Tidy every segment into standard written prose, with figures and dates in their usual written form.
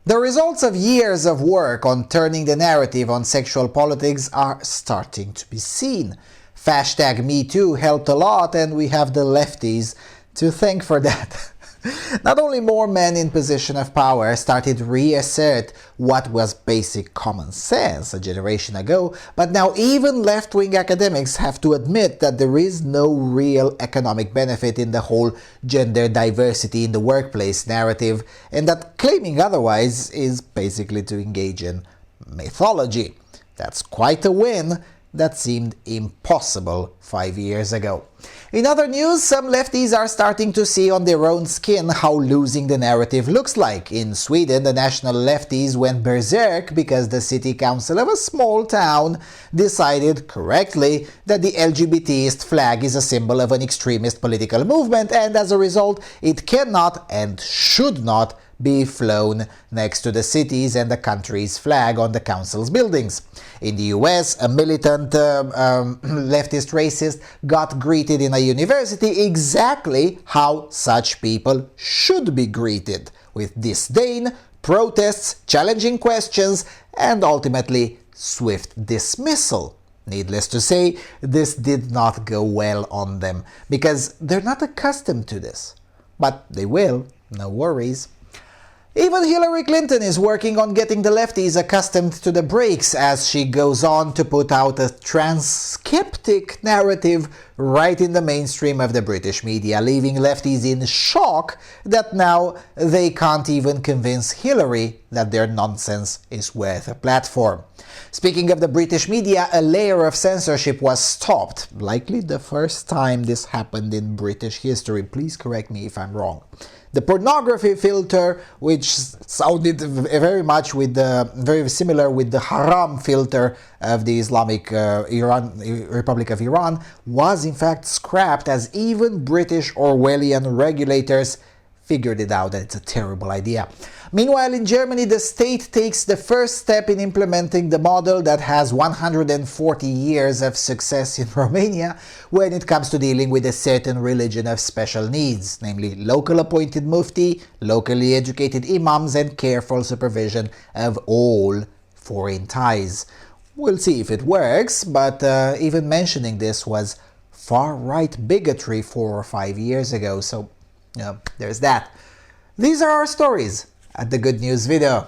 The results of years of work on turning the narrative on sexual politics are starting to be seen. Hashtag #MeToo helped a lot, and we have the lefties to thank for that. Not only more men in position of power started to reassert what was basic common sense a generation ago, but now even left-wing academics have to admit that there is no real economic benefit in the whole gender diversity in the workplace narrative, and that claiming otherwise is basically to engage in mythology. That's quite a win that seemed impossible 5 years ago. In other news, some lefties are starting to see on their own skin how losing the narrative looks like. In Sweden, the national lefties went berserk because the city council of a small town decided correctly that the LGBT-ist flag is a symbol of an extremist political movement, and as a result, it cannot and should not be flown next to the city's and the country's flag on the council's buildings. In the US, a militant leftist racist got greeted in a university exactly how such people should be greeted, with disdain, protests, challenging questions, and ultimately swift dismissal. Needless to say, this did not go well on them, because they're not accustomed to this. But they will, no worries. Even Hillary Clinton is working on getting the lefties accustomed to the breaks as she goes on to put out a trans-skeptic narrative right in the mainstream of the British media, leaving lefties in shock that now they can't even convince Hillary that their nonsense is worth a platform. Speaking of the British media, a layer of censorship was stopped, likely the first time this happened in British history. Please correct me if I'm wrong. The pornography filter, which sounded very similar with the haram filter of the Islamic Republic of Iran, was in fact scrapped as even British Orwellian regulators figured it out that it's a terrible idea. Meanwhile, in Germany, the state takes the first step in implementing the model that has 140 years of success in Romania when it comes to dealing with a certain religion of special needs, namely local appointed mufti, locally educated imams, and careful supervision of all foreign ties. We'll see if it works, but even mentioning this was far-right bigotry 4 or 5 years ago, so there's that. These are our stories at the Good News video.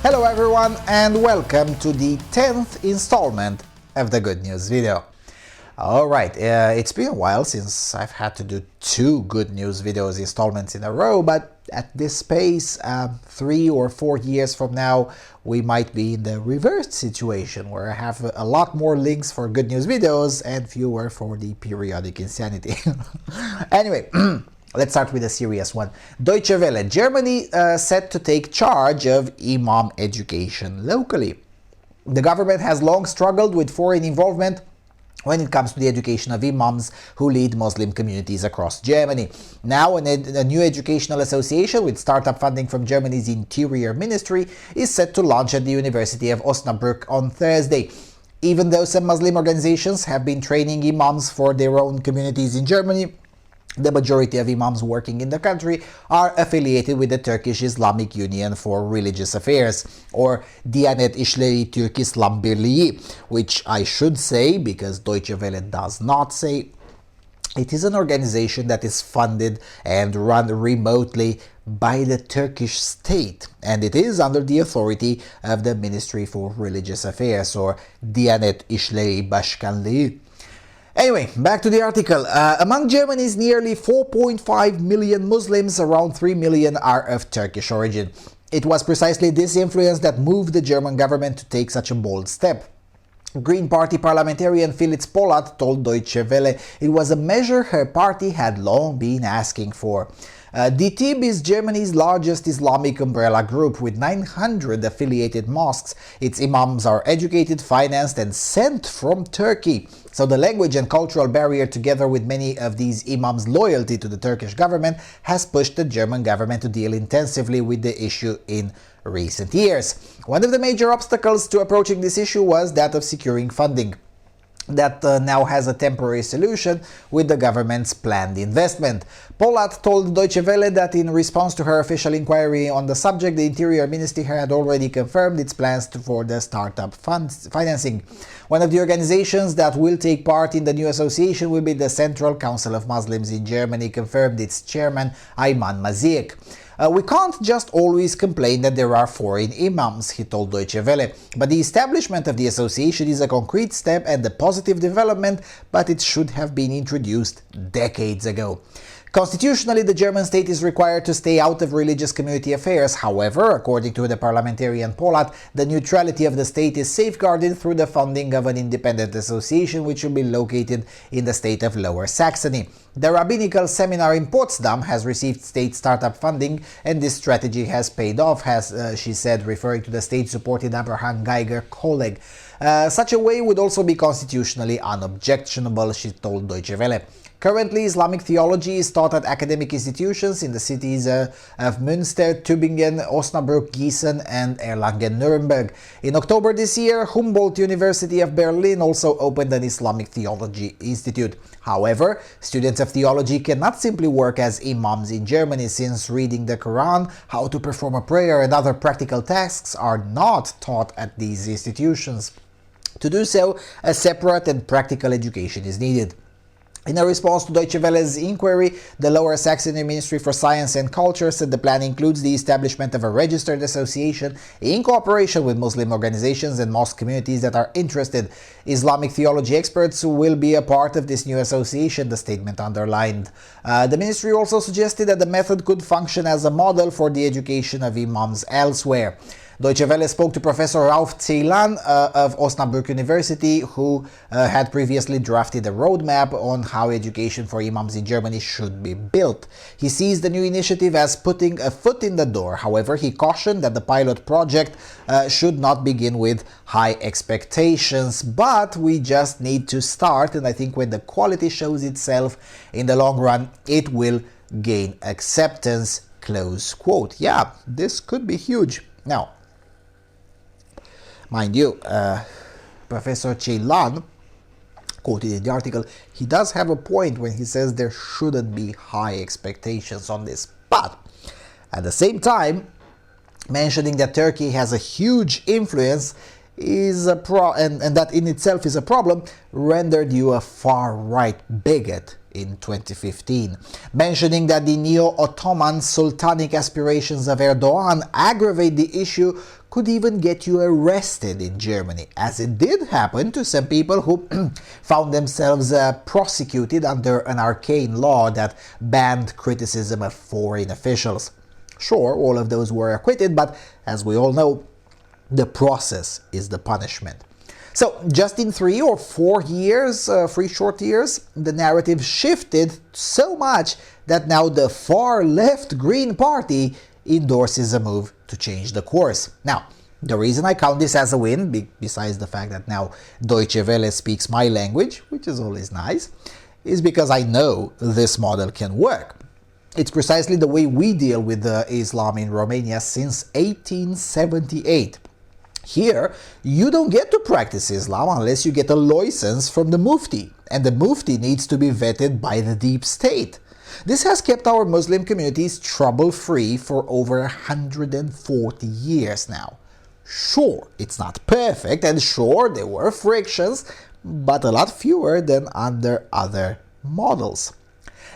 Hello everyone, and welcome to the 10th installment of the Good News video. Alright, it's been a while since I've had to do 2 Good News videos installments in a row, but at this pace, 3 or 4 years from now, we might be in the reversed situation where I have a lot more links for Good News videos and fewer for the periodic insanity. Anyway, let's start with a serious one. Deutsche Welle. Germany set to take charge of imam education locally. The government has long struggled with foreign involvement when it comes to the education of imams who lead Muslim communities across Germany. Now, a new educational association with startup funding from Germany's Interior Ministry is set to launch at the University of Osnabrück on Thursday. Even though some Muslim organizations have been training imams for their own communities in Germany, the majority of imams working in the country are affiliated with the Turkish Islamic Union for Religious Affairs, or Diyanet İşleri Türk İslam Birliği, which I should say, because Deutsche Welle does not say. It is an organization that is funded and run remotely by the Turkish state, and it is under the authority of the Ministry for Religious Affairs, or Diyanet İşleri Başkanlığı. Anyway, back to the article. Among Germany's nearly 4.5 million Muslims, around 3 million are of Turkish origin. It was precisely this influence that moved the German government to take such a bold step. Green Party parliamentarian Felix Polat told Deutsche Welle it was a measure her party had long been asking for. DTIB is Germany's largest Islamic umbrella group with 900 affiliated mosques. Its imams are educated, financed and sent from Turkey. So the language and cultural barrier, together with many of these imams' loyalty to the Turkish government, has pushed the German government to deal intensively with the issue in recent years. One of the major obstacles to approaching this issue was that of securing funding. That now has a temporary solution with the government's planned investment. Polat told Deutsche Welle that in response to her official inquiry on the subject, the Interior Ministry had already confirmed its plans for the startup financing. One of the organizations that will take part in the new association will be the Central Council of Muslims in Germany, confirmed its chairman Ayman Mazik. We can't just always complain that there are foreign imams, he told Deutsche Welle. But the establishment of the association is a concrete step and a positive development, but it should have been introduced decades ago. Constitutionally, the German state is required to stay out of religious community affairs. However, according to the parliamentarian Polat, the neutrality of the state is safeguarded through the funding of an independent association which will be located in the state of Lower Saxony. The rabbinical seminar in Potsdam has received state startup funding, and this strategy has paid off, as she said, referring to the state-supported Abraham Geiger Colleg. Such a way would also be constitutionally unobjectionable, she told Deutsche Welle. Currently, Islamic theology is taught at academic institutions in the cities of Münster, Tübingen, Osnabrück, Gießen and Erlangen-Nuremberg. In October this year, Humboldt University of Berlin also opened an Islamic Theology Institute. However, students of theology cannot simply work as imams in Germany, since reading the Quran, how to perform a prayer and other practical tasks are not taught at these institutions. To do so, a separate and practical education is needed. In a response to Deutsche Welle's inquiry, the Lower Saxony Ministry for Science and Culture said the plan includes the establishment of a registered association in cooperation with Muslim organizations and mosque communities that are interested. Islamic theology experts will be a part of this new association, the statement underlined. The ministry also suggested that the method could function as a model for the education of imams elsewhere. Deutsche Welle spoke to Professor Rauf Ceylan of Osnabrück University, who had previously drafted a roadmap on how education for imams in Germany should be built. He sees the new initiative as putting a foot in the door. However, he cautioned that the pilot project should not begin with high expectations, but we just need to start, and I think when the quality shows itself in the long run, it will gain acceptance, close quote. Yeah, this could be huge. Now, mind you, Professor Ceylan, quoted in the article, he does have a point when he says there shouldn't be high expectations on this. But at the same time, mentioning that Turkey has a huge influence is and that in itself is a problem, rendered you a far-right bigot in 2015. Mentioning that the neo-Ottoman sultanic aspirations of Erdogan aggravate the issue could even get you arrested in Germany, as it did happen to some people who found themselves prosecuted under an arcane law that banned criticism of foreign officials. Sure, all of those were acquitted, but as we all know, the process is the punishment. So, just in 3 or 4 years, 3 short years, the narrative shifted so much that now the far-left Green Party endorses a move to change the course. Now, the reason I count this as a win, besides the fact that now Deutsche Welle speaks my language, which is always nice, is because I know this model can work. It's precisely the way we deal with Islam in Romania since 1878. Here, you don't get to practice Islam unless you get a license from the Mufti, and the Mufti needs to be vetted by the deep state. This has kept our Muslim communities trouble-free for over 140 years now. Sure, it's not perfect, and sure, there were frictions, but a lot fewer than under other models.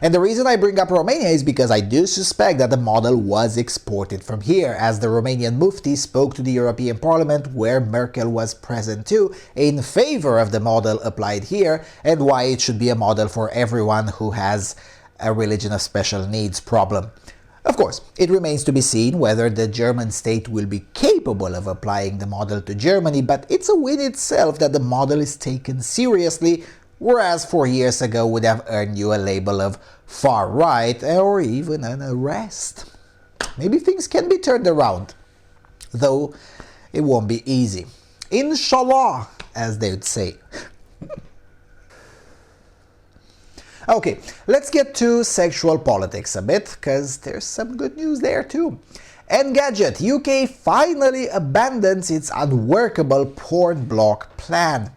And the reason I bring up Romania is because I do suspect that the model was exported from here, as the Romanian Mufti spoke to the European Parliament, where Merkel was present too, in favor of the model applied here and why it should be a model for everyone who has a religion of special needs problem. Of course, it remains to be seen whether the German state will be capable of applying the model to Germany, but it's a win itself that the model is taken seriously whereas 4 years ago would have earned you a label of far-right or even an arrest. Maybe things can be turned around, though it won't be easy. Inshallah, as they would say. Okay, let's get to sexual politics a bit, because there's some good news there too. Engadget, UK finally abandons its unworkable porn block plan.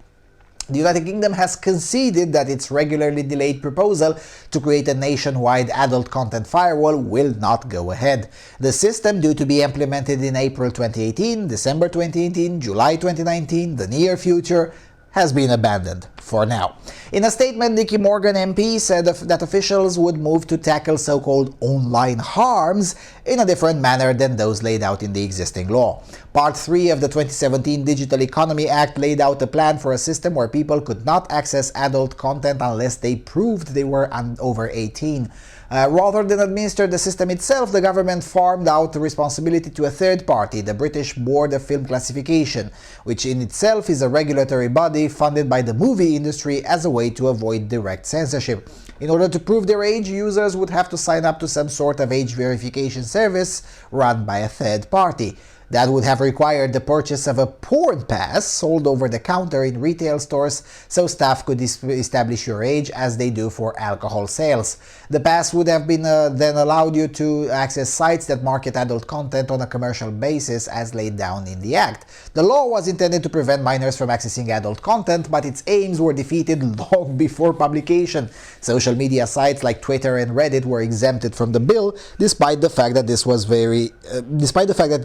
The United Kingdom has conceded that its regularly delayed proposal to create a nationwide adult content firewall will not go ahead. The system, due to be implemented in April 2018, December 2018, July 2019, the near future, has been abandoned for now. In a statement, Nicky Morgan MP said that officials would move to tackle so-called online harms in a different manner than those laid out in the existing law. Part 3 of the 2017 Digital Economy Act laid out a plan for a system where people could not access adult content unless they proved they were over 18. Rather than administer the system itself, the government farmed out the responsibility to a third party, the British Board of Film Classification, which in itself is a regulatory body funded by the movie industry as a way to avoid direct censorship. In order to prove their age, users would have to sign up to some sort of age verification service run by a third party. That would have required the purchase of a porn pass sold over the counter in retail stores so staff could establish your age as they do for alcohol sales. The pass would have been then allowed you to access sites that market adult content on a commercial basis as laid down in the Act. The law was intended to prevent minors from accessing adult content, but its aims were defeated long before publication. Social media sites like Twitter and Reddit were exempted from the bill, despite the fact that it's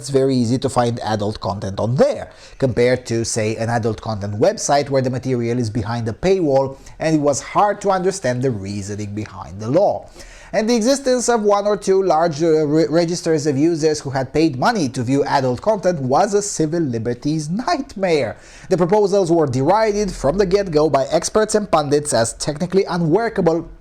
very easy to find adult content on there, compared to, say, an adult content website where the material is behind a paywall and it was hard to understand the reasoning behind the law. And the existence of one or two large registers of users who had paid money to view adult content was a civil liberties nightmare. The proposals were derided from the get-go by experts and pundits as technically unworkable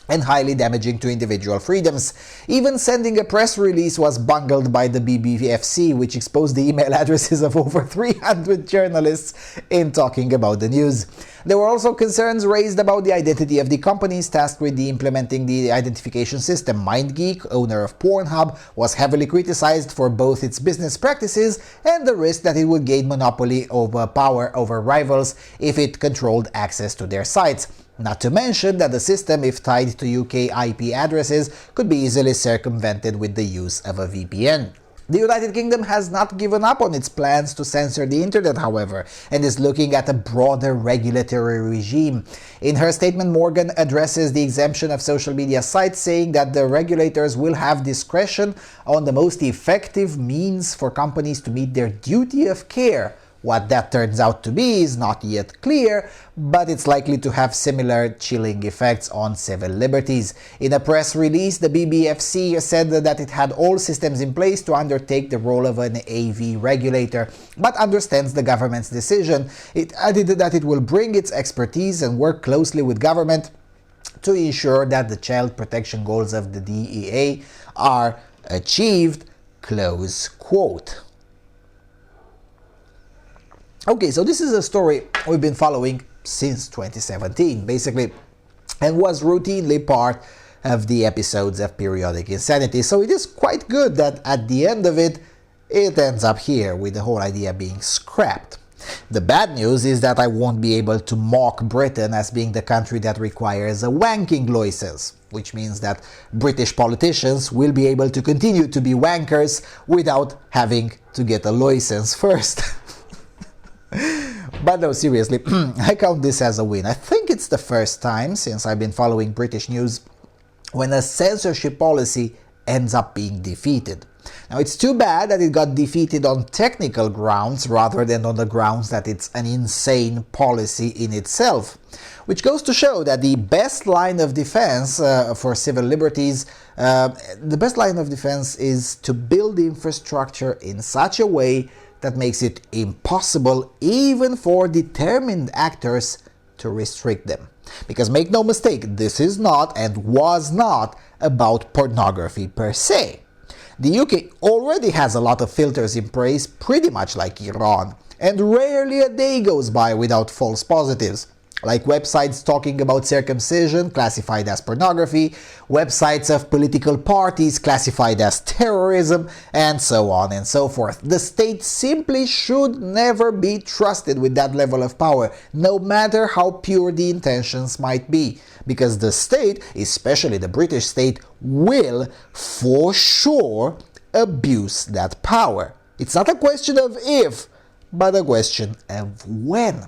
and highly damaging to individual freedoms. Even sending a press release was bungled by the BBFC, which exposed the email addresses of over 300 journalists in talking about the news. There were also concerns raised about the identity of the companies tasked with implementing the identification system. MindGeek, owner of Pornhub, was heavily criticized for both its business practices and the risk that it would gain monopoly over power over rivals if it controlled access to their sites. Not to mention that the system, if tied to UK IP addresses, could be easily circumvented with the use of a VPN. The United Kingdom has not given up on its plans to censor the internet, however, and is looking at a broader regulatory regime. In her statement, Morgan addresses the exemption of social media sites, saying that the regulators will have discretion on the most effective means for companies to meet their duty of care. What that turns out to be is not yet clear, but it's likely to have similar chilling effects on civil liberties. In a press release, the BBFC said that it had all systems in place to undertake the role of an AV regulator, but understands the government's decision. It added that it will bring its expertise and work closely with government to ensure that the child protection goals of the DEA are achieved. Close quote. Okay, so this is a story we've been following since 2017, basically, and was routinely part of the episodes of Periodic Insanity, so it is quite good that at the end of it, it ends up here, with the whole idea being scrapped. The bad news is that I won't be able to mock Britain as being the country that requires a wanking license, which means that British politicians will be able to continue to be wankers without having to get a license first. But no, seriously, I count this as a win. I think it's the first time since I've been following British news when a censorship policy ends up being defeated. Now, it's too bad that it got defeated on technical grounds rather than on the grounds that it's an insane policy in itself, which goes to show that the best line of defense for civil liberties, the best line of defense is to build infrastructure in such a way that makes it impossible even for determined actors to restrict them. Because make no mistake, this is not and was not about pornography per se. The UK already has a lot of filters in place, pretty much like Iran, and rarely a day goes by without false positives. like websites talking about circumcision, classified as pornography, websites of political parties, classified as terrorism, and so on and so forth. The state simply should never be trusted with that level of power, no matter how pure the intentions might be, because the state, especially the British state, will for sure abuse that power. It's not a question of if, but a question of when.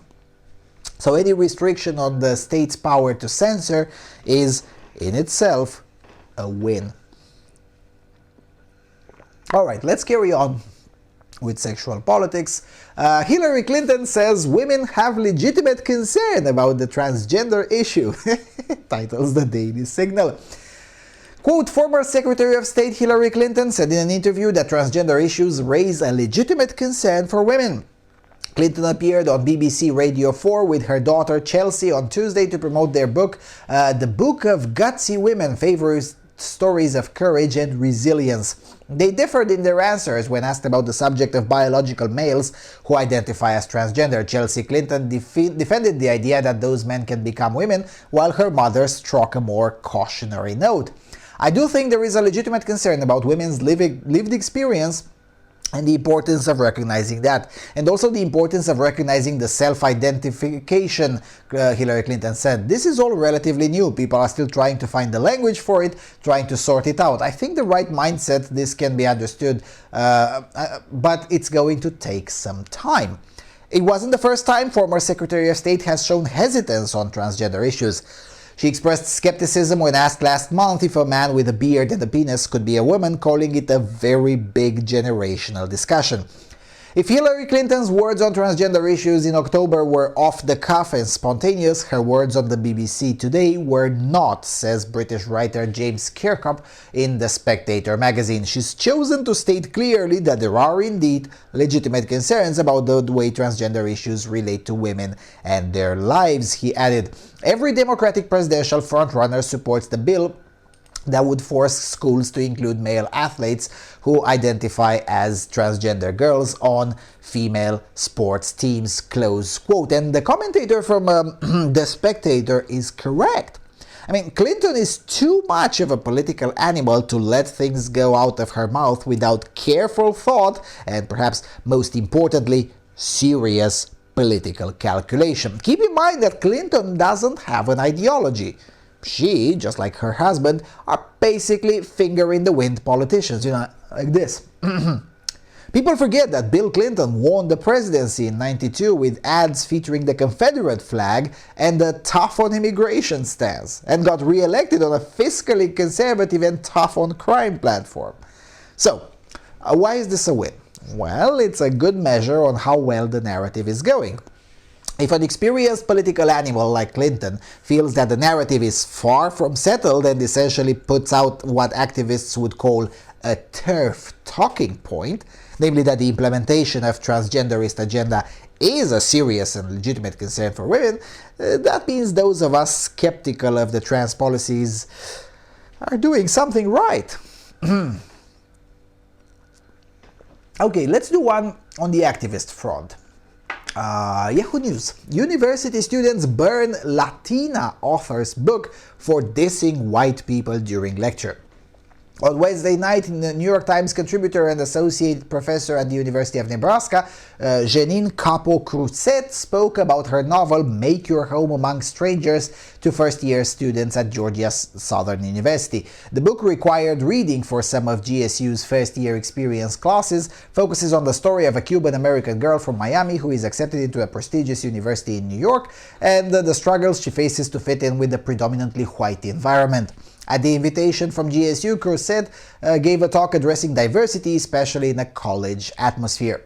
So any restriction on the state's power to censor is, in itself, a win. Alright, let's carry on with sexual politics. Hillary Clinton says women have legitimate concern about the transgender issue, titles the Daily Signal. Quote, former Secretary of State Hillary Clinton said in an interview that transgender issues raise a legitimate concern for women. Clinton appeared on BBC Radio 4 with her daughter Chelsea on Tuesday to promote their book, The Book of Gutsy Women, Favors Stories of Courage and Resilience. They differed in their answers when asked about the subject of biological males who identify as transgender. Chelsea Clinton defended the idea that those men can become women, while her mother struck a more cautionary note. I do think there is a legitimate concern about women's lived experience and the importance of recognizing that. And also the importance of recognizing the self-identification, Hillary Clinton said. This is all relatively new. People are still trying to find the language for it, trying to sort it out. I think the right mindset, this can be understood, but it's going to take some time. It wasn't the first time former Secretary of State has shown hesitance on transgender issues. She expressed skepticism when asked last month if a man with a beard and a penis could be a woman, calling it a very big generational discussion. If Hillary Clinton's words on transgender issues in October were off the cuff and spontaneous, her words on the BBC today were not, says British writer James Kirkup in The Spectator magazine. She's chosen to state clearly that there are indeed legitimate concerns about the way transgender issues relate to women and their lives, he added. Every Democratic presidential frontrunner supports the bill that would force schools to include male athletes who identify as transgender girls on female sports teams, close quote. And the commentator from The Spectator is correct. I mean, Clinton is too much of a political animal to let things go out of her mouth without careful thought and, perhaps most importantly, serious political calculation. Keep in mind that Clinton doesn't have an ideology. She, just like her husband, are basically finger-in-the-wind politicians, like this. People forget that Bill Clinton won the presidency in '92 with ads featuring the Confederate flag and a tough-on-immigration stance, and got re-elected on a fiscally conservative and tough-on-crime platform. So, why is this a win? Well, it's a good measure on how well the narrative is going. If an experienced political animal like Clinton feels that the narrative is far from settled and essentially puts out what activists would call a turf talking point, namely that the implementation of transgenderist agenda is a serious and legitimate concern for women, that means those of us skeptical of the trans policies are doing something right. Okay, let's do one on the activist front. Yahoo News. University students burn Latina author's book for dissing white people during lecture. On Wednesday night, the New York Times contributor and associate professor at the University of Nebraska, Jeanine Capo-Cruzet, spoke about her novel Make Your Home Among Strangers to first-year students at Georgia Southern University. The book, required reading for some of GSU's first-year experience classes, focuses on the story of a Cuban-American girl from Miami who is accepted into a prestigious university in New York and the struggles she faces to fit in with the predominantly white environment. At the invitation from GSU, Cruzet gave a talk addressing diversity, especially in a college atmosphere.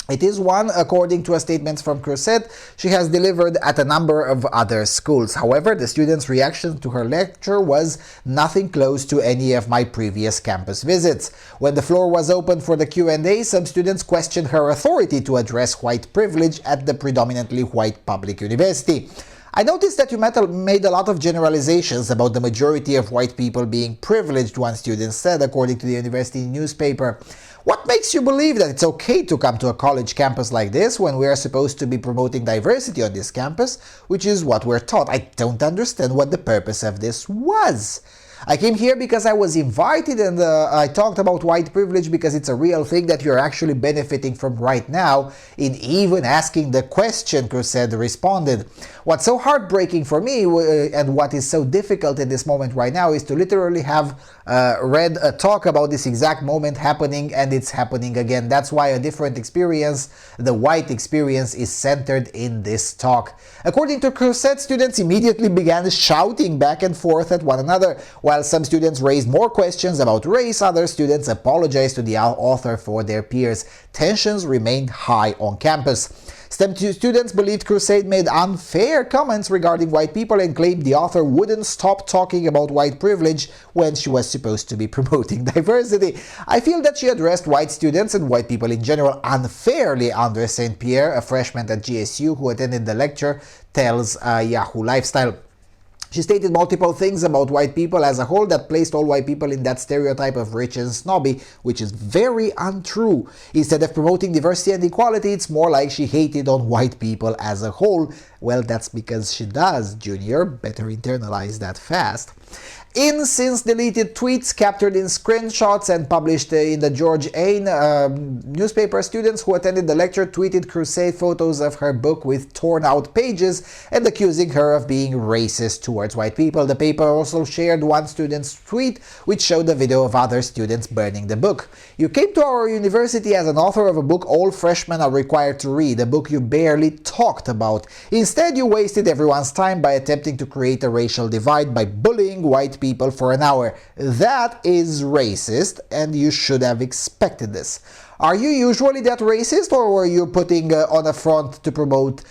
It is one, according to a statement from Cruzet, she has delivered at a number of other schools. However, the students' reaction to her lecture was nothing close to any of my previous campus visits. When the floor was open for the Q&A, some students questioned her authority to address white privilege at the predominantly white public university. I noticed that you made a lot of generalizations about the majority of white people being privileged, one student said, according to the university newspaper. What makes you believe that it's okay to come to a college campus like this when we are supposed to be promoting diversity on this campus, which is what we're taught? I don't understand what the purpose of this was. I came here because I was invited, and I talked about white privilege because it's a real thing that you're actually benefiting from right now. In even asking the question, Crusade responded. What's so heartbreaking for me and what is so difficult in this moment right now is to literally have read a talk about this exact moment happening, and it's happening again. That's why a different experience, the white experience, is centered in this talk. According to Crusade, students immediately began shouting back and forth at one another. While some students raised more questions about race, other students apologized to the author for their peers. Tensions remained high on campus. STEM students believed Crusade made unfair comments regarding white people and claimed the author wouldn't stop talking about white privilege when she was supposed to be promoting diversity. I feel that she addressed white students and white people in general unfairly, Andre St. Pierre, a freshman at GSU who attended the lecture, tells Yahoo Lifestyle. She stated multiple things about white people as a whole that placed all white people in that stereotype of rich and snobby, which is very untrue. Instead of promoting diversity and equality, it's more like she hated on white people as a whole. Well, that's because she does, Junior. Better internalize that fast. In since deleted tweets captured in screenshots and published in the George Ain newspaper, students who attended the lecture tweeted Crusade photos of her book with torn out pages and accusing her of being racist towards white people. The paper also shared one student's tweet which showed a video of other students burning the book. You came to our university as an author of a book all freshmen are required to read, a book you barely talked about. Instead, you wasted everyone's time by attempting to create a racial divide by bullying white people for an hour. That is racist, and you should have expected this. Are you usually that racist, or were you putting on a front to promote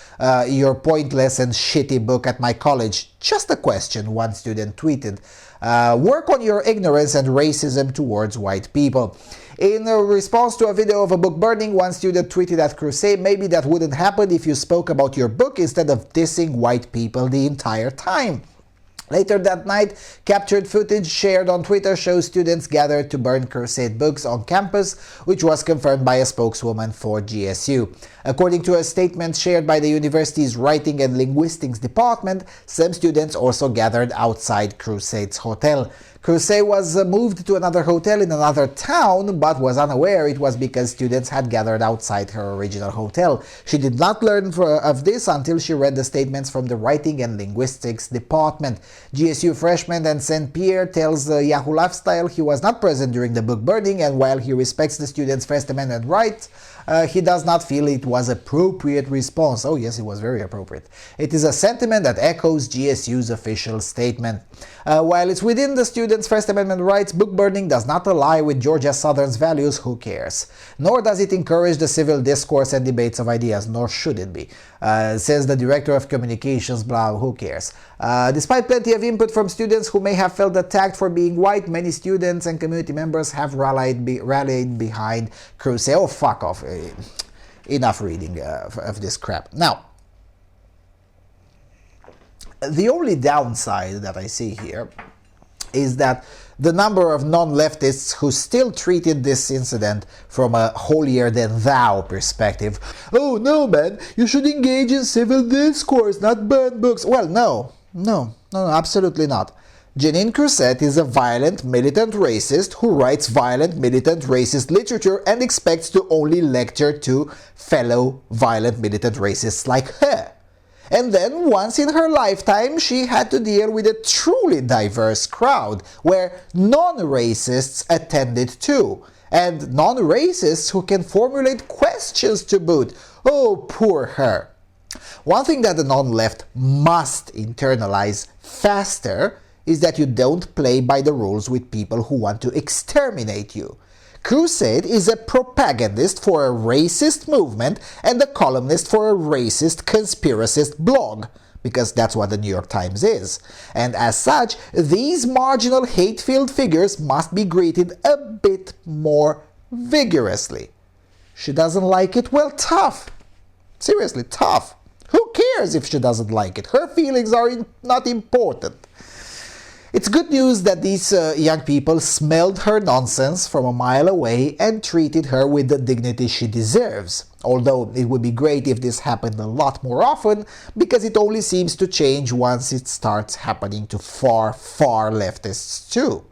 your pointless and shitty book at my college? Just a question, one student tweeted. Work on your ignorance and racism towards white people. In response to a video of a book burning, one student tweeted at Crusade, maybe that wouldn't happen if you spoke about your book instead of dissing white people the entire time. Later that night, captured footage shared on Twitter shows students gathered to burn Crusade books on campus, which was confirmed by a spokeswoman for GSU. According to a statement shared by the university's Writing and Linguistics department, some students also gathered outside Crusade's hotel. Crusade was moved to another hotel in another town, but was unaware it was because students had gathered outside her original hotel. She did not learn of this until she read the statements from the Writing and Linguistics department. GSU freshman and St. Pierre tells Yahoo Lifestyle he was not present during the book burning, and while he respects the students' First Amendment rights, he does not feel it was appropriate response. Oh yes, it was very appropriate. It is a sentiment that echoes GSU's official statement. While it's within the students' First Amendment rights, book burning does not align with Georgia Southern's values, who cares? Nor does it encourage the civil discourse and debates of ideas, nor should it be. Says the director of communications, blah, who cares? Despite plenty of input from students who may have felt attacked for being white, many students and community members have rallied behind Crusade. Oh, fuck off. Enough reading of this crap. Now, the only downside that I see here is that the number of non-leftists who still treated this incident from a holier-than-thou perspective. Oh, no, man, you should engage in civil discourse, not burn books. Well, no, absolutely not. Janine Crusade is a violent, militant racist who writes violent, militant, racist literature and expects to only lecture to fellow violent, militant racists like her. And then, once in her lifetime, she had to deal with a truly diverse crowd, where non-racists attended too, and non-racists who can formulate questions to boot. Oh, poor her. One thing that the non-left must internalize faster is that you don't play by the rules with people who want to exterminate you. Crusade is a propagandist for a racist movement and a columnist for a racist conspiracist blog, because that's what the New York Times is. And as such, these marginal hate-filled figures must be greeted a bit more vigorously. She doesn't like it? Well, tough. Seriously, tough. Who cares if she doesn't like it? Her feelings are not important. It's good news that these young people smelled her nonsense from a mile away and treated her with the dignity she deserves. Although it would be great if this happened a lot more often, because it only seems to change once it starts happening to far, far leftists too.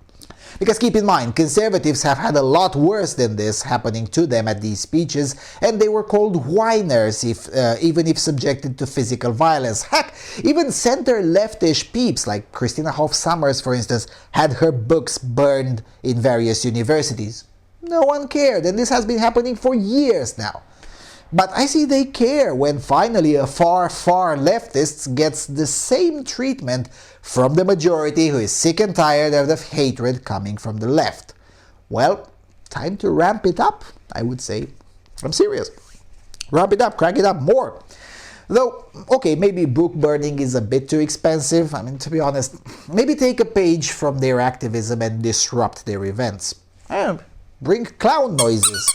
Because keep in mind, conservatives have had a lot worse than this happening to them at these speeches, and they were called whiners even if subjected to physical violence. Heck, even center-leftish peeps like Christina Hoff Sommers, for instance, had her books burned in various universities. No one cared, and this has been happening for years now. But I see they care when finally a far, far leftist gets the same treatment from the majority who is sick and tired of the hatred coming from the left. Well, time to ramp it up, I would say. I'm serious. Ramp it up, crank it up more. Though, okay, maybe book burning is a bit too expensive. I mean, to be honest, maybe take a page from their activism and disrupt their events. Bring clown noises.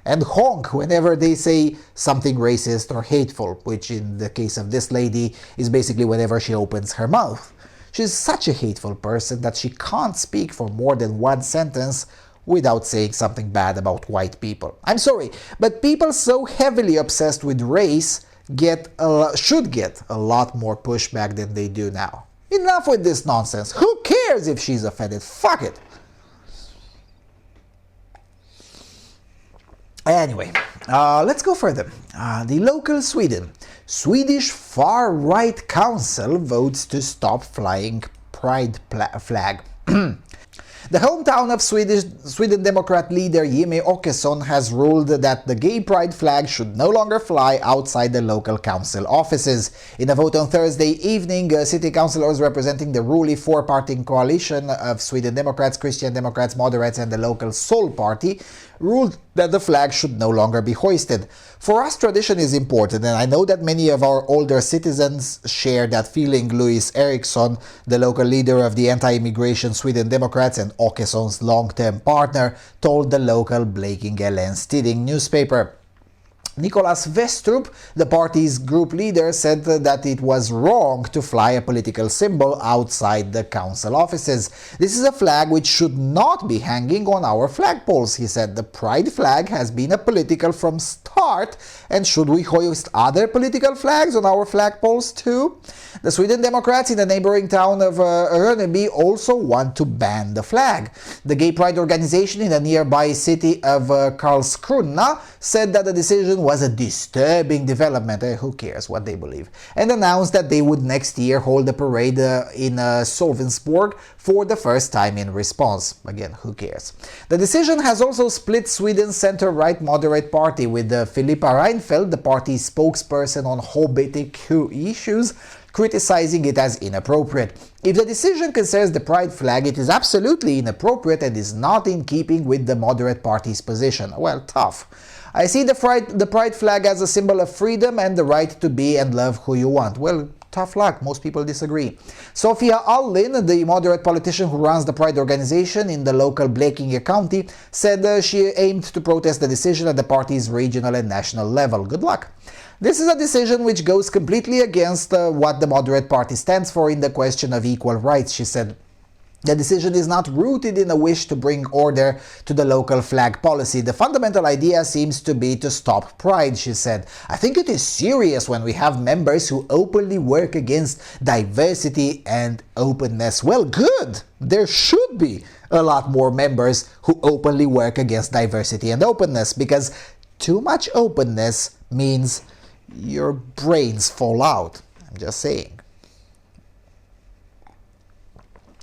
And honk whenever they say something racist or hateful, which in the case of this lady is basically whenever she opens her mouth. She's such a hateful person that she can't speak for more than one sentence without saying something bad about white people. I'm sorry, but people so heavily obsessed with race should get a lot more pushback than they do now. Enough with this nonsense. Who cares if she's offended? Fuck it. Anyway, let's go further. The local Sweden. Swedish far-right council votes to stop flying pride flag. The hometown of Sweden Democrat leader Jimmie Åkesson has ruled that the gay pride flag should no longer fly outside the local council offices. In a vote on Thursday evening, city councillors representing the ruling four-party coalition of Sweden Democrats, Christian Democrats, Moderates and the local Sol Party ruled that the flag should no longer be hoisted. For us, tradition is important, and I know that many of our older citizens share that feeling. Louis Eriksson, the local leader of the anti-immigration Sweden Democrats and Åkesson's long-term partner, told the local Blekinge-Läns Tidning newspaper. Nicolas Westrup, the party's group leader, said that it was wrong to fly a political symbol outside the council offices. This is a flag which should not be hanging on our flagpoles, he said. The pride flag has been a political from start, and should we hoist other political flags on our flagpoles too? The Sweden Democrats in the neighboring town of Ronneby also want to ban the flag. The gay pride organization in the nearby city of Karlskrona said that the decision was a disturbing development, who cares what they believe, and announced that they would next year hold a parade in Sölvesborg for the first time in response. Again, who cares? The decision has also split Sweden's center-right moderate party, with Filippa Reinfeldt, the party's spokesperson on LGBTQ issues, criticizing it as inappropriate. If the decision concerns the pride flag, it is absolutely inappropriate and is not in keeping with the moderate party's position. Well, tough. I see the pride flag as a symbol of freedom and the right to be and love who you want. Well, tough luck, most people disagree. Sofia Allin, the moderate politician who runs the pride organization in the local Blekinge county, said she aimed to protest the decision at the party's regional and national level. Good luck. This is a decision which goes completely against what the moderate party stands for in the question of equal rights, she said. The decision is not rooted in a wish to bring order to the local flag policy. The fundamental idea seems to be to stop pride, she said. I think it is serious when we have members who openly work against diversity and openness. Well, good! There should be a lot more members who openly work against diversity and openness, because too much openness means your brains fall out. I'm just saying.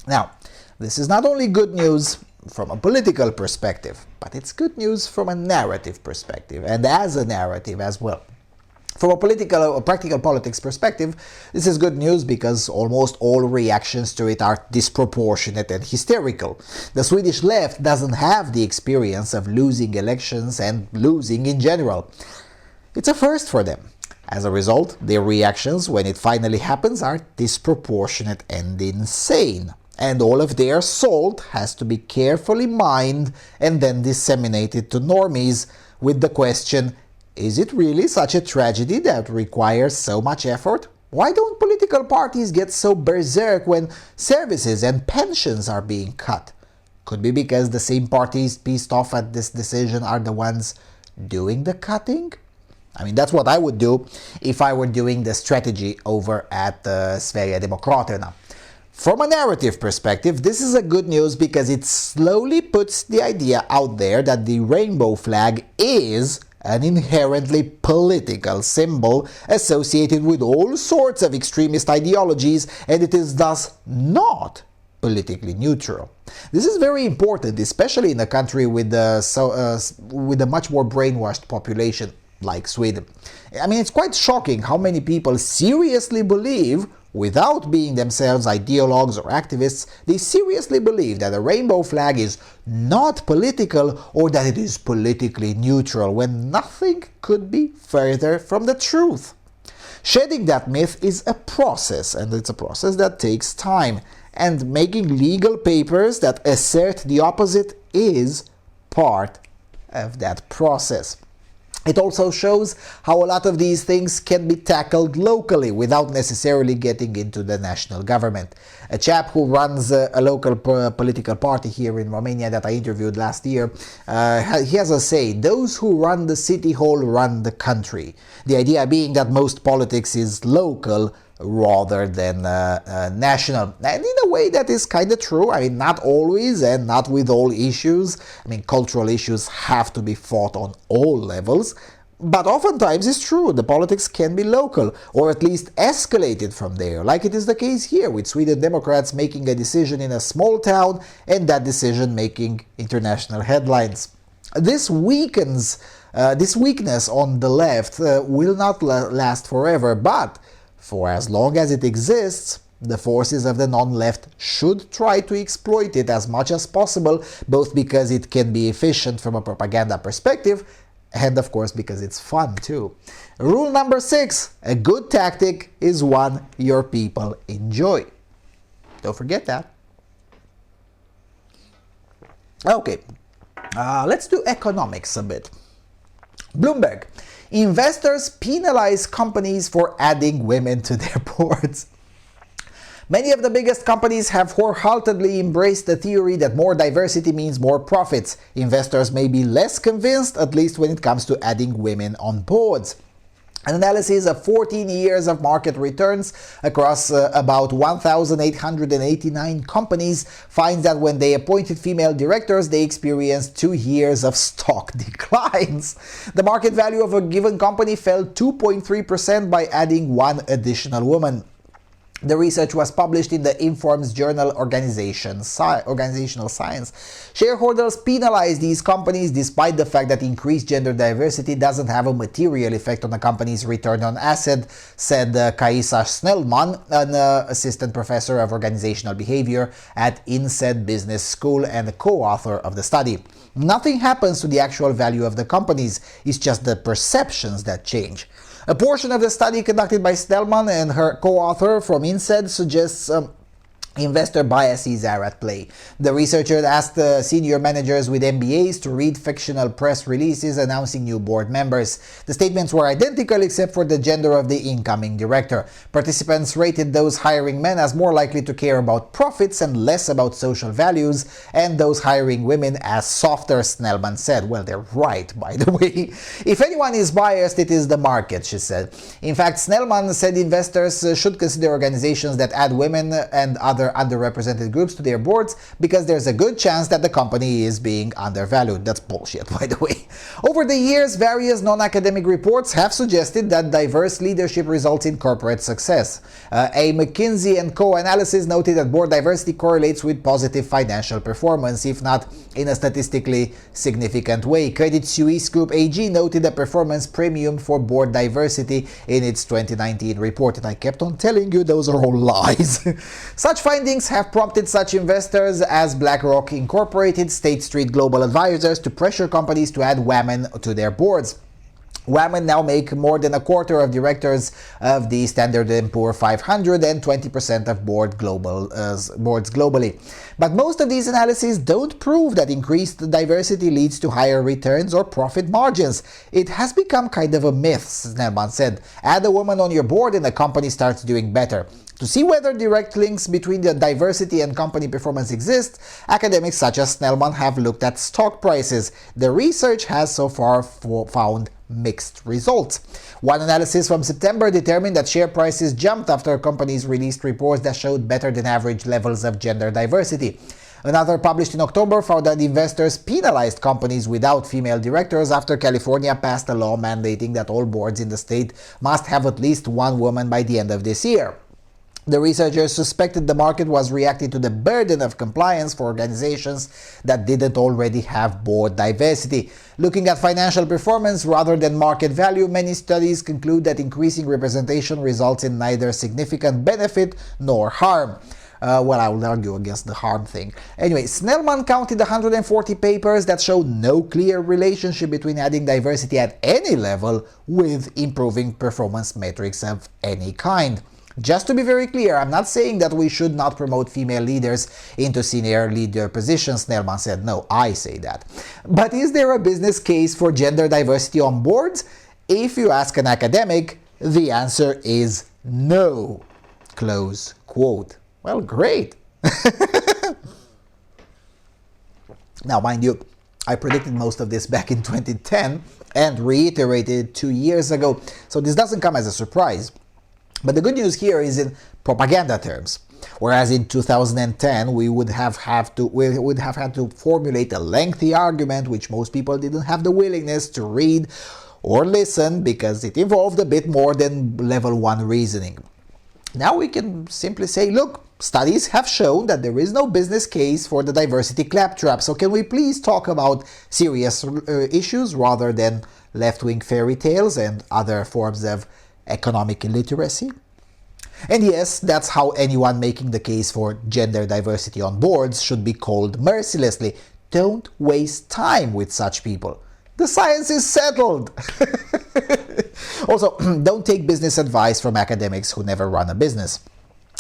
Now, this is not only good news from a political perspective, but it's good news from a narrative perspective, and as a narrative as well. From a practical politics perspective, this is good news because almost all reactions to it are disproportionate and hysterical. The Swedish left doesn't have the experience of losing elections and losing in general. It's a first for them. As a result, their reactions when it finally happens are disproportionate and insane. And all of their salt has to be carefully mined and then disseminated to normies with the question, is it really such a tragedy that requires so much effort? Why don't political political parties get so berserk when services and pensions are being cut? Could be because the same parties pissed off at this decision are the ones doing the cutting? I mean, that's what I would do if I were doing the strategy over at Sverige Demokraterna. From a narrative perspective, this is a good news because it slowly puts the idea out there that the rainbow flag is an inherently political symbol associated with all sorts of extremist ideologies, and it is thus not politically neutral. This is very important, especially in a country with a much more brainwashed population like Sweden. I mean, it's quite shocking how many people seriously believe, without being themselves ideologues or activists, they seriously believe that a rainbow flag is not political or that it is politically neutral, when nothing could be further from the truth. Shedding that myth is a process, and it's a process that takes time, and making legal papers that assert the opposite is part of that process. It also shows how a lot of these things can be tackled locally without necessarily getting into the national government. A chap who runs a local political party here in Romania that I interviewed last year, he has a say, "Those who run the city hall run the country." The idea being that most politics is local rather than national. And in a way that is kind of true. I mean, not always and not with all issues. I mean, cultural issues have to be fought on all levels. But oftentimes it's true, the politics can be local, or at least escalated from there, like it is the case here with Sweden Democrats making a decision in a small town and that decision making international headlines. This weakness on the left will not last forever, but for as long as it exists, the forces of the non-left should try to exploit it as much as possible, both because it can be efficient from a propaganda perspective, and of course because it's fun too. Rule number 6, a good tactic is one your people enjoy. Don't forget that. Okay, let's do economics a bit. Bloomberg. Investors penalize companies for adding women to their boards. Many of the biggest companies have wholeheartedly embraced the theory that more diversity means more profits. Investors may be less convinced, at least when it comes to adding women on boards. An analysis of 14 years of market returns across about 1,889 companies finds that when they appointed female directors, they experienced 2 years of stock declines. The market value of a given company fell 2.3% by adding one additional woman. The research was published in the Informs journal Organizational Science. Shareholders penalize these companies despite the fact that increased gender diversity doesn't have a material effect on the company's return on asset, said Kaisa Snellman, an assistant professor of organizational behavior at INSEAD Business School and a co-author of the study. Nothing happens to the actual value of the companies, it's just the perceptions that change. A portion of the study conducted by Snellman and her co-author from INSEAD suggests investor biases are at play. The researcher asked senior managers with MBAs to read fictional press releases announcing new board members. The statements were identical except for the gender of the incoming director. Participants rated those hiring men as more likely to care about profits and less about social values, and those hiring women as softer, Snellman said. Well, they're right, by the way. If anyone is biased, it is the market, she said. In fact, Snellman said investors should consider organizations that add women and other underrepresented groups to their boards because there's a good chance that the company is being undervalued. That's bullshit, by the way. Over the years, various non-academic reports have suggested that diverse leadership results in corporate success. A McKinsey & Co. analysis noted that board diversity correlates with positive financial performance, if not in a statistically significant way. Credit Suisse Group AG noted a performance premium for board diversity in its 2019 report, and I kept on telling you those are all lies. Such findings have prompted such investors as BlackRock Incorporated, State Street Global Advisors to pressure companies to add women to their boards. Women now make more than a quarter of directors of the Standard & Poor's 500 and 20% of boards globally. But most of these analyses don't prove that increased diversity leads to higher returns or profit margins. It has become kind of a myth, Snellman said. Add a woman on your board and the company starts doing better. To see whether direct links between the diversity and company performance exist, academics such as Snellman have looked at stock prices. The research has so far found mixed results. One analysis from September determined that share prices jumped after companies released reports that showed better than average levels of gender diversity. Another published in October found that investors penalized companies without female directors after California passed a law mandating that all boards in the state must have at least one woman by the end of this year. The researchers suspected the market was reacting to the burden of compliance for organizations that didn't already have board diversity. Looking at financial performance rather than market value, many studies conclude that increasing representation results in neither significant benefit nor harm. Well, I will argue against the harm thing. Anyway, Snellman counted 140 papers that showed no clear relationship between adding diversity at any level with improving performance metrics of any kind. Just to be very clear, I'm not saying that we should not promote female leaders into senior leader positions, Snellman said. No, I say that. But is there a business case for gender diversity on boards? If you ask an academic, the answer is no. Close quote. Well, great. Now, mind you, I predicted most of this back in 2010 and reiterated 2 years ago, so this doesn't come as a surprise. But the good news here is in propaganda terms. Whereas in 2010 we would have had to formulate a lengthy argument which most people didn't have the willingness to read or listen because it involved a bit more than level 1 reasoning. Now we can simply say, look, studies have shown that there is no business case for the diversity claptrap, so can we please talk about serious issues rather than left-wing fairy tales and other forms of economic illiteracy? And yes, that's how anyone making the case for gender diversity on boards should be called mercilessly. Don't waste time with such people. The science is settled. Also, don't take business advice from academics who never run a business.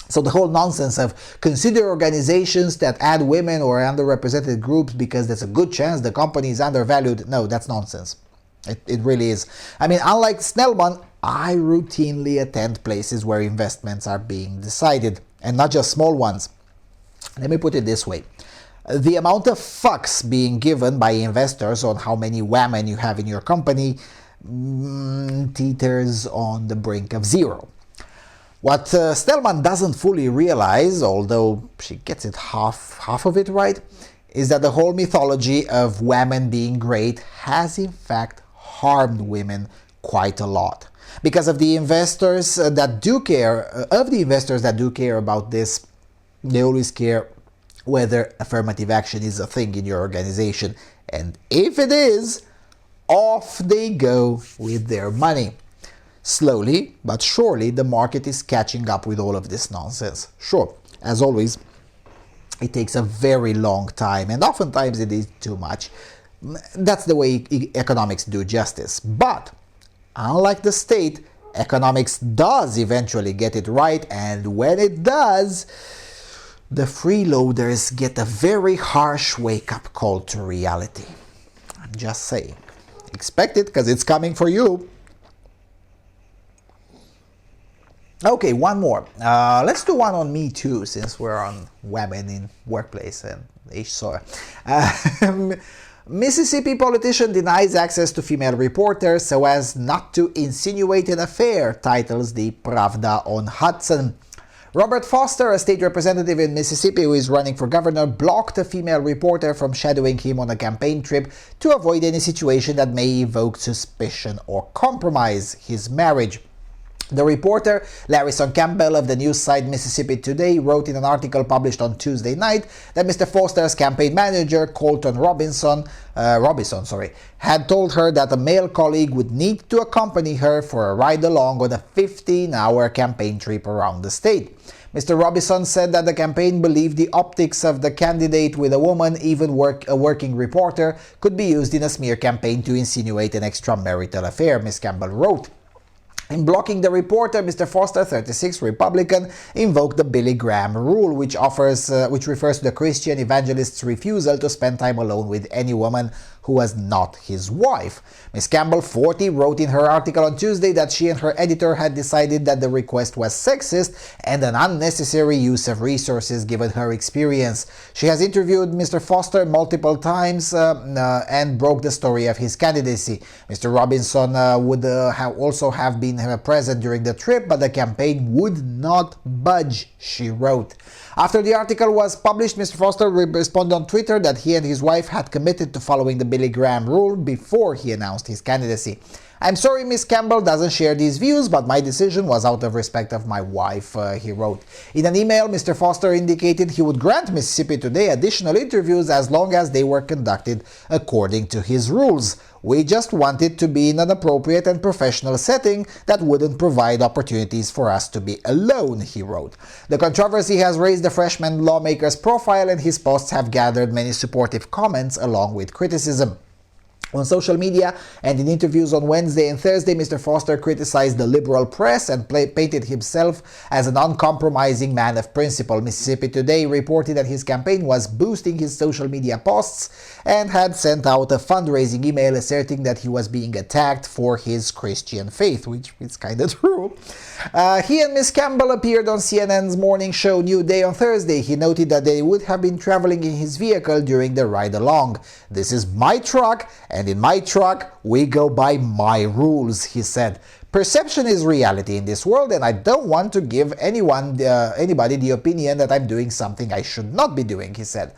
So the whole nonsense of consider organizations that add women or underrepresented groups because there's a good chance the company is undervalued, no, that's nonsense. It really is. I mean, unlike Snellman, I routinely attend places where investments are being decided, and not just small ones. Let me put it this way. The amount of fucks being given by investors on how many women you have in your company teeters on the brink of zero. What Snellman doesn't fully realize, although she gets it half of it right, is that the whole mythology of women being great has in fact harmed women quite a lot. Because of the investors that do care, about this, they always care whether affirmative action is a thing in your organization. And if it is, off they go with their money. Slowly but surely, the market is catching up with all of this nonsense. Sure, as always, it takes a very long time, and oftentimes it is too much. That's the way economics do justice. But unlike the state, economics does eventually get it right, and when it does, the freeloaders get a very harsh wake-up call to reality. I'm just saying. Expect it, because it's coming for you. Okay, one more. Let's do one on Me Too, since we're on women in workplace and so. Mississippi politician denies access to female reporters so as not to insinuate an affair, titles the Pravda on Hudson. Robert Foster, a state representative in Mississippi who is running for governor, blocked a female reporter from shadowing him on a campaign trip to avoid any situation that may evoke suspicion or compromise his marriage. The reporter, Larrison Campbell of the news site Mississippi Today, wrote in an article published on Tuesday night that Mr. Foster's campaign manager, Colton Robinson, had told her that a male colleague would need to accompany her for a ride along on a 15-hour campaign trip around the state. Mr. Robinson said that the campaign believed the optics of the candidate with a woman, even a working reporter, could be used in a smear campaign to insinuate an extramarital affair, Ms. Campbell wrote. In blocking the reporter, Mr. Foster, 36, Republican, invoked the Billy Graham rule, which refers to the Christian evangelist's refusal to spend time alone with any woman who was not his wife. Ms. Campbell, 40, wrote in her article on Tuesday that she and her editor had decided that the request was sexist and an unnecessary use of resources given her experience. She has interviewed Mr. Foster multiple times and broke the story of his candidacy. Mr. Robinson would also have been present during the trip, but the campaign would not budge, she wrote. After the article was published, Mr. Foster responded on Twitter that he and his wife had committed to following the Billy Graham rule before he announced his candidacy. "I'm sorry Ms. Campbell doesn't share these views, but my decision was out of respect of my wife," he wrote. In an email, Mr. Foster indicated he would grant Mississippi Today additional interviews as long as they were conducted according to his rules. "We just wanted to be in an appropriate and professional setting that wouldn't provide opportunities for us to be alone," he wrote. The controversy has raised the freshman lawmaker's profile, and his posts have gathered many supportive comments along with criticism. On social media and in interviews on Wednesday and Thursday, Mr. Foster criticized the liberal press and painted himself as an uncompromising man of principle. Mississippi Today reported that his campaign was boosting his social media posts and had sent out a fundraising email asserting that he was being attacked for his Christian faith, which is kind of true. He and Ms. Campbell appeared on CNN's morning show New Day on Thursday. He noted that they would have been traveling in his vehicle during the ride along. "This is my truck, and in my truck, we go by my rules," he said. "Perception is reality in this world, and I don't want to give anybody the opinion that I'm doing something I should not be doing," he said.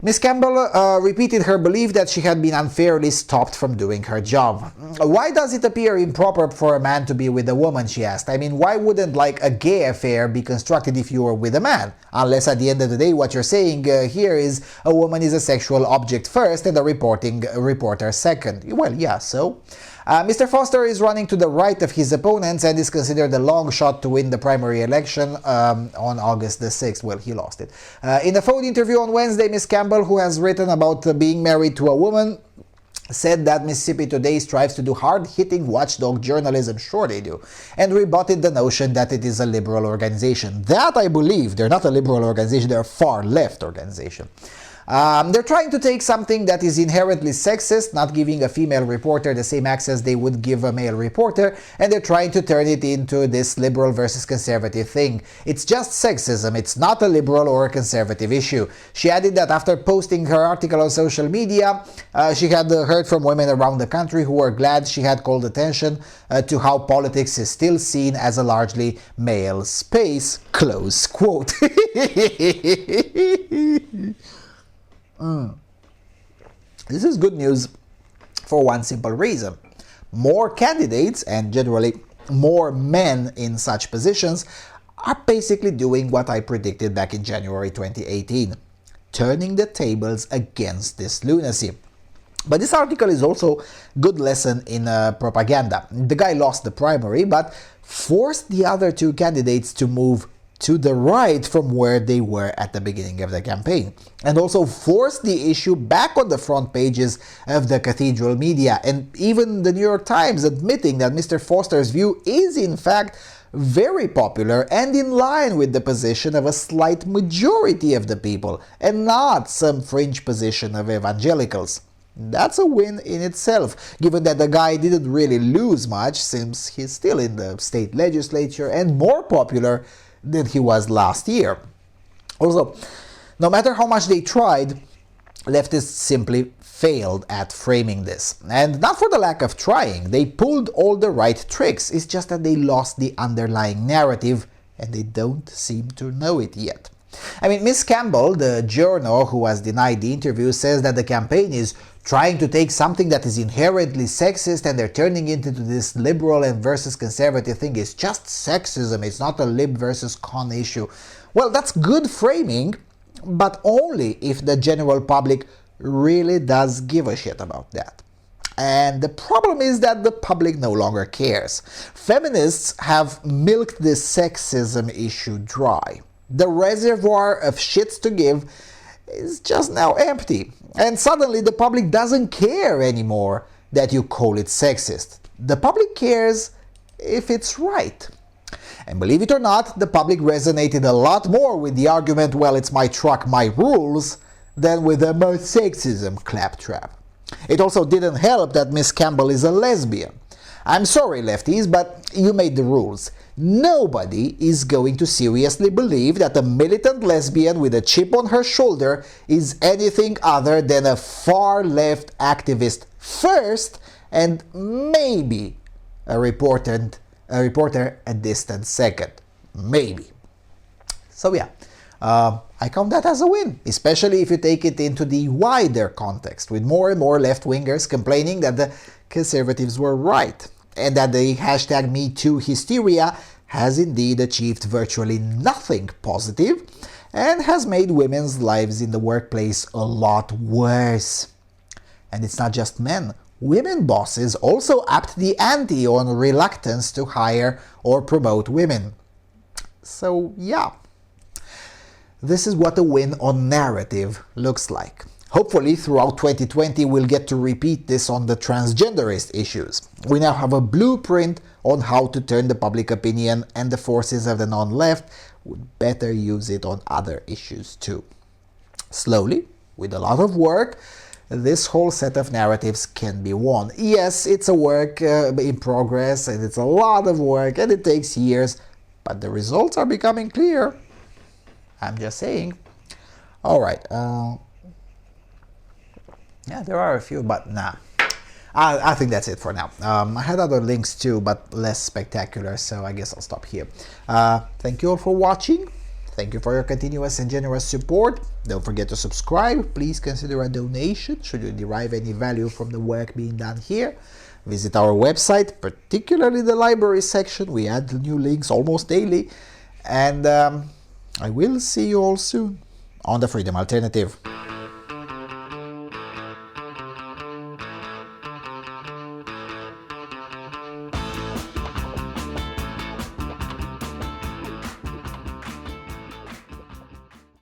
Ms. Campbell repeated her belief that she had been unfairly stopped from doing her job. "Why does it appear improper for a man to be with a woman?" she asked. "I mean, why wouldn't a gay affair be constructed if you were with a man? Unless at the end of the day what you're saying here is a woman is a sexual object first and a reporter second." Well, yeah, so? Mr. Foster is running to the right of his opponents and is considered a long shot to win the primary election on August the 6th. Well, he lost it. In a phone interview on Wednesday, Ms. Campbell, who has written about being married to a woman, said that Mississippi Today strives to do hard-hitting watchdog journalism, sure they do, and rebutted the notion that it is a liberal organization. That I believe. They're not a liberal organization, they're a far-left organization. They're trying to take something that is inherently sexist, not giving a female reporter the same access they would give a male reporter, and they're trying to turn it into this liberal versus conservative thing. It's just sexism, it's not a liberal or a conservative issue. She added that after posting her article on social media, she had heard from women around the country who were glad she had called attention to how politics is still seen as a largely male space, close quote. This is good news for one simple reason. More candidates, and generally more men in such positions, are basically doing what I predicted back in January 2018, turning the tables against this lunacy. But this article is also a good lesson in propaganda. The guy lost the primary, but forced the other two candidates to move to the right from where they were at the beginning of the campaign, and also forced the issue back on the front pages of the cathedral media, and even the New York Times admitting that Mr. Foster's view is in fact very popular and in line with the position of a slight majority of the people, and not some fringe position of evangelicals. That's a win in itself, given that the guy didn't really lose much since he's still in the state legislature and more popular than he was last year. Also, no matter how much they tried, leftists simply failed at framing this. And not for the lack of trying, they pulled all the right tricks, it's just that they lost the underlying narrative and they don't seem to know it yet. I mean, Ms. Campbell, the journo who was denied the interview, says that the campaign is trying to take something that is inherently sexist and they're turning it into this liberal and versus conservative thing. It's just sexism, it's not a lib versus con issue. Well, that's good framing, but only if the general public really does give a shit about that. And the problem is that the public no longer cares. Feminists have milked the sexism issue dry. The reservoir of shits to give is just now empty. And suddenly the public doesn't care anymore that you call it sexist. The public cares if it's right. And believe it or not, the public resonated a lot more with the argument, well, it's my truck, my rules, than with the more sexism claptrap. It also didn't help that Miss Campbell is a lesbian. I'm sorry, lefties, but you made the rules. Nobody is going to seriously believe that a militant lesbian with a chip on her shoulder is anything other than a far-left activist first, and maybe a reporter a distant second. Maybe. So yeah, I count that as a win, especially if you take it into the wider context, with more and more left-wingers complaining that the conservatives were right, and that the hashtag #MeToo hysteria has indeed achieved virtually nothing positive, and has made women's lives in the workplace a lot worse. And it's not just men. Women bosses also upped the ante on reluctance to hire or promote women. So yeah, this is what a win on narrative looks like. Hopefully throughout 2020 we'll get to repeat this on the transgenderist issues. We now have a blueprint on how to turn the public opinion, and the forces of the non-left would better use it on other issues too. Slowly, with a lot of work, this whole set of narratives can be won. Yes, it's a work in progress, and it's a lot of work, and it takes years, but the results are becoming clear. I'm just saying. Alright, yeah, there are a few, but nah. I think that's it for now. I had other links too, but less spectacular, so I guess I'll stop here. Thank you all for watching. Thank you for your continuous and generous support. Don't forget to subscribe. Please consider a donation should you derive any value from the work being done here. Visit our website, particularly the library section. We add new links almost daily. And I will see you all soon on the Freedom Alternative.